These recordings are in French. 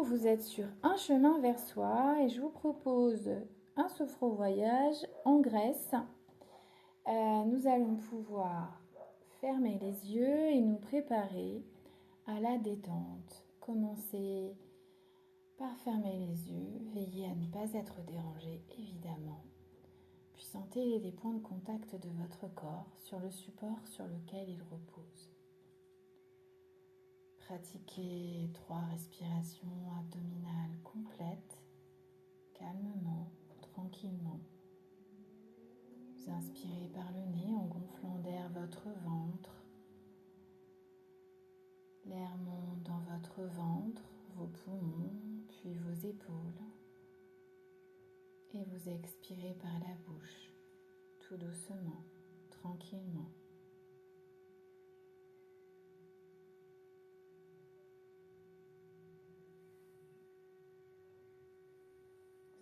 Donc vous êtes sur un chemin vers soi et je vous propose un sophro-voyage en Grèce. Nous allons pouvoir fermer les yeux et nous préparer à la détente. Commencez par fermer les yeux, veillez à ne pas être dérangé évidemment. Puis sentez les points de contact de votre corps sur le support sur lequel il repose. Pratiquez 3 respirations abdominales complètes, calmement, tranquillement. Vous inspirez par le nez en gonflant d'air votre ventre. L'air monte dans votre ventre, vos poumons, puis vos épaules. Et vous expirez par la bouche, tout doucement, tranquillement.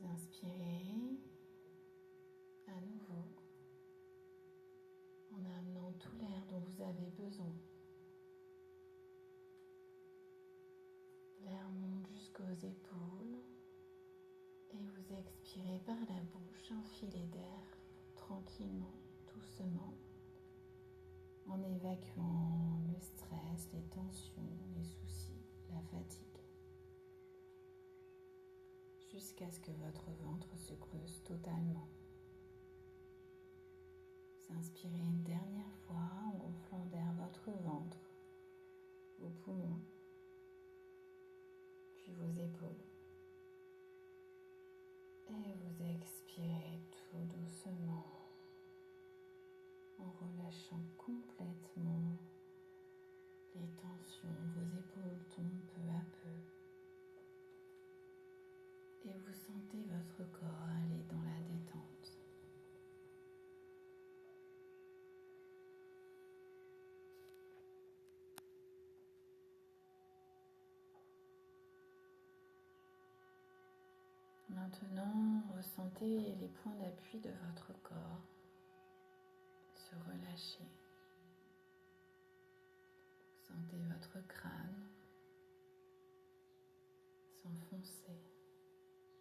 Vous inspirez à nouveau en amenant tout l'air dont vous avez besoin. L'air monte jusqu'aux épaules et vous expirez par la bouche un filet d'air tranquillement, doucement, en évacuant le stress, les tensions, les soucis, la fatigue, jusqu'à ce que votre ventre se creuse totalement. Vous inspirez une dernière fois en gonflant d'air votre ventre, vos poumons, puis vos épaules. Et vous expirez tout doucement en relâchant complètement les tensions. Vos épaules tombent peu à peu. Et vous sentez votre corps aller dans la détente. Maintenant, ressentez les points d'appui de votre corps se relâcher. Sentez votre crâne s'enfoncer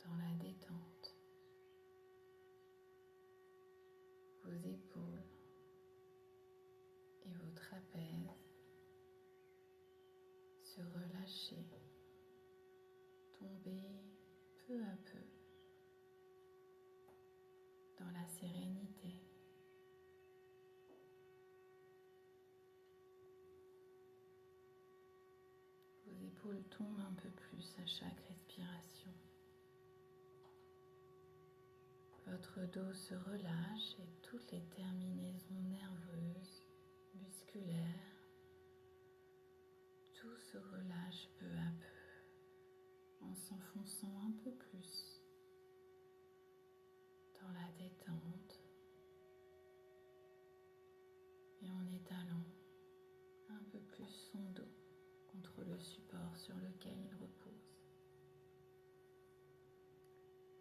dans la détente. Vos épaules et vos trapèzes se relâcher, tomber peu à peu dans la sérénité. Vos épaules tombent un peu plus à chaque respiration. Votre dos se relâche et toutes les terminaisons nerveuses, musculaires, tout se relâche peu à peu en s'enfonçant un peu plus dans la détente et en étalant un peu plus son dos contre le support sur lequel il repose.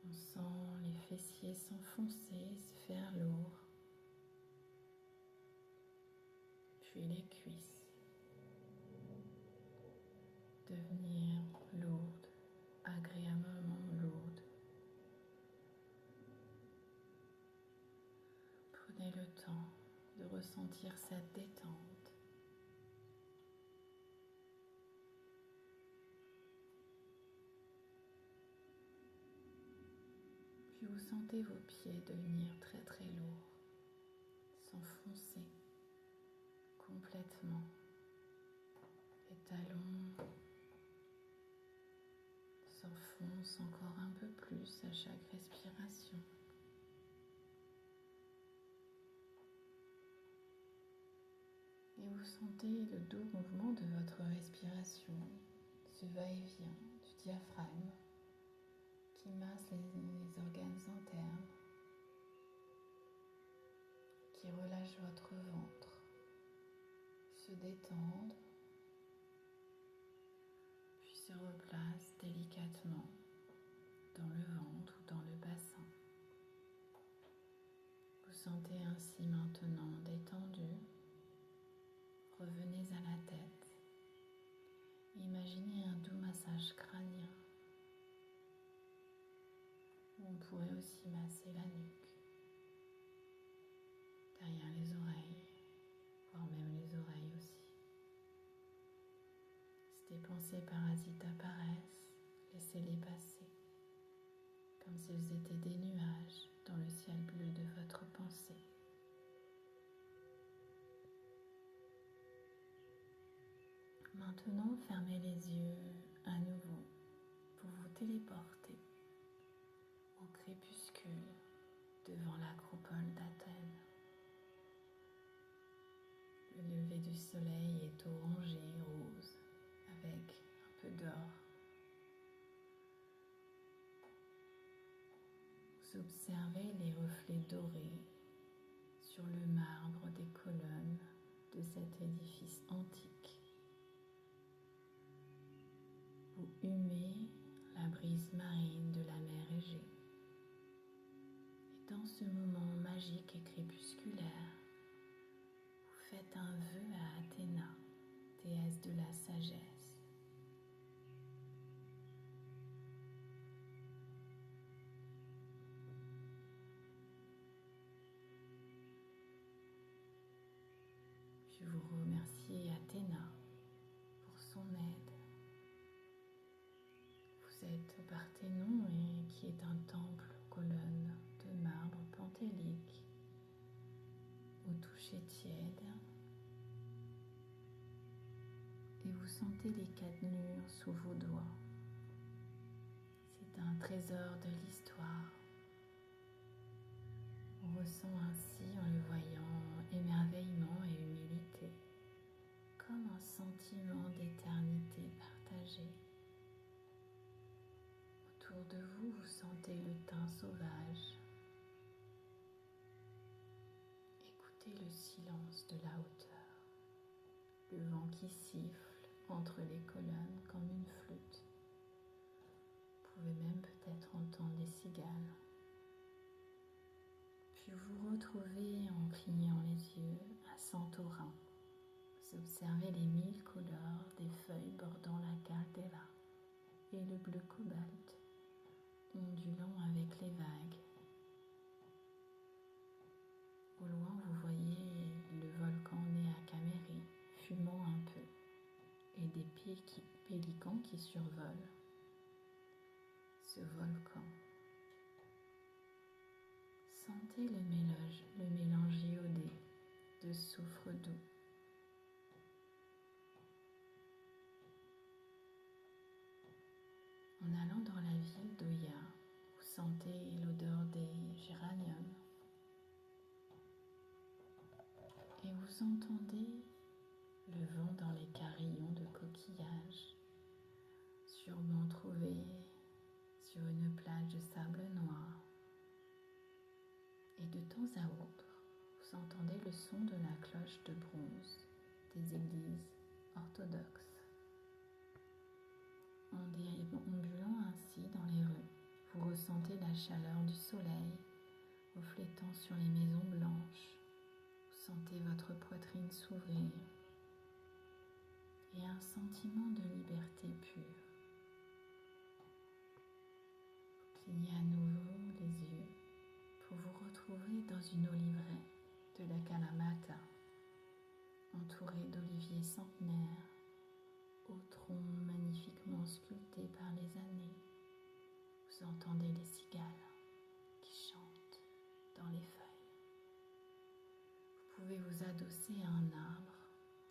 On sent les fessiers s'enfoncer, se faire lourds, puis les cuisses devenir lourdes, agréablement lourdes. Prenez le temps de ressentir cette détente. Puis vous sentez vos pieds devenir très très lourds, s'enfoncer complètement. Les talons s'enfoncent encore un peu plus à chaque respiration. Et vous sentez le doux mouvement de votre respiration, ce va-et-vient du diaphragme qui masse les organes internes, qui relâche votre ventre, se détendent, puis se replace délicatement dans le ventre ou dans le bassin. Vous sentez ainsi maintenant détendu. Revenez à la tête. Imaginez un doux massage crânien On pourrait aussi masser la nuque, derrière les oreilles, voire même les oreilles aussi. Si des pensées parasites apparaissent, laissez-les passer, comme s'ils étaient des nuages dans le ciel bleu de votre pensée. Maintenant, fermez les yeux à nouveau pour vous téléporter au crépuscule devant l'acropole d'Athènes. Le lever du soleil est orangé, rose, avec un peu d'or. Vous observez les reflets dorés sur le marbre des colonnes de cet édifice antique. Vous humez la brise marine de la mer Égée. Et dans ce moment magique et crépusculaire, vous faites un vœu à Athéna, déesse de la sagesse. Puis vous remerciez Athéna pour son aide. Vous êtes au Parthénon, qui est un temple aux colonnes de marbre pentélique, au toucher tiède. Et vous sentez les cannelures sous vos doigts. C'est un trésor de l'histoire. On ressent ainsi, en le voyant, émerveillement et humilité, comme un sentiment d'éternité partagée. Autour de vous, vous sentez le thym sauvage. Écoutez le silence de la hauteur, le vent qui siffle entre les colonnes comme une flûte. Vous pouvez même peut-être entendre des cigales. Puis vous retrouvez en clignant les yeux à Santorin. Vous observez les 1000 couleurs des feuilles bordant la caldeira et le bleu cobalt ondulant avec les vagues. Au loin, vous voyez le volcan Néakameri fumant un peu et des pélicans qui survolent ce volcan. Sentez le mélange iodé de soufre doux. En allant dans la ville d'Oya, vous sentez l'odeur des géraniums et vous entendez le vent dans les carillons de coquillages, sûrement trouvés sur une plage de sable noir. Et de temps à autre, vous entendez le son de la cloche de bronze des églises orthodoxes. En déambulant ainsi dans les rues, vous ressentez la chaleur du soleil reflétant sur les maisons blanches. Vous sentez votre poitrine s'ouvrir et un sentiment de liberté pure. Vous clignez à nouveau les yeux pour vous retrouver dans une oliveraie de la Kalamata, entourée d'oliviers centenaires, au tronc magnifiquement sculpté par les années. Vous entendez les cigales qui chantent dans les feuilles. Vous pouvez vous adosser à un arbre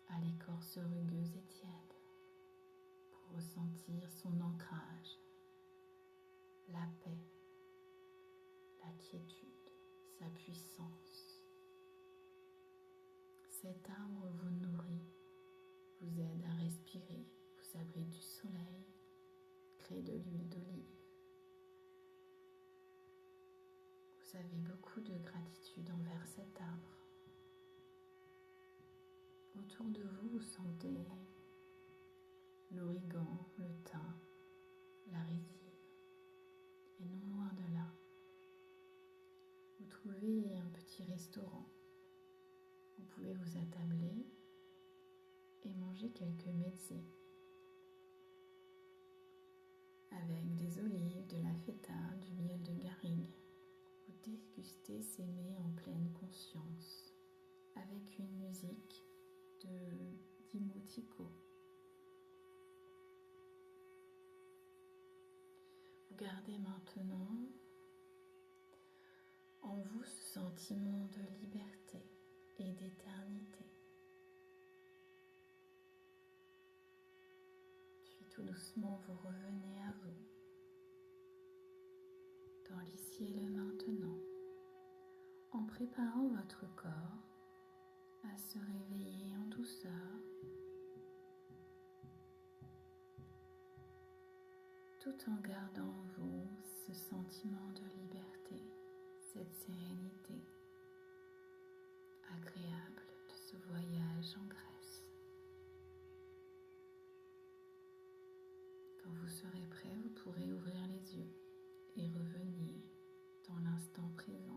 à l'écorce rugueuse et tiède pour ressentir son ancrage, la paix, la quiétude, sa puissance. Cet arbre vous nourrit, vous aide à respirer, vous abrite du soleil, crée de l'huile d'olive. Vous avez beaucoup de gratitude envers cet arbre. Autour de vous, vous sentez l'origan, le thym, la résine. Et non loin de là, vous trouvez un petit restaurant. Vous pouvez vous attabler et manger quelques mezzés avec des olives, de la feta, du miel de garrigue. Vous dégustez ces mets en pleine conscience, avec une musique d'Imo Tico. Vous gardez maintenant en vous ce sentiment de liberté et d'éternité. Puis tout doucement, vous revenez à vous, dans l'ici et le maintenant, en préparant votre corps à se réveiller en douceur, tout en gardant en vous ce sentiment de liberté, cette sérénité agréable de ce voyage en Grèce. Quand vous serez prêt, vous pourrez ouvrir les yeux et revenir dans l'instant présent.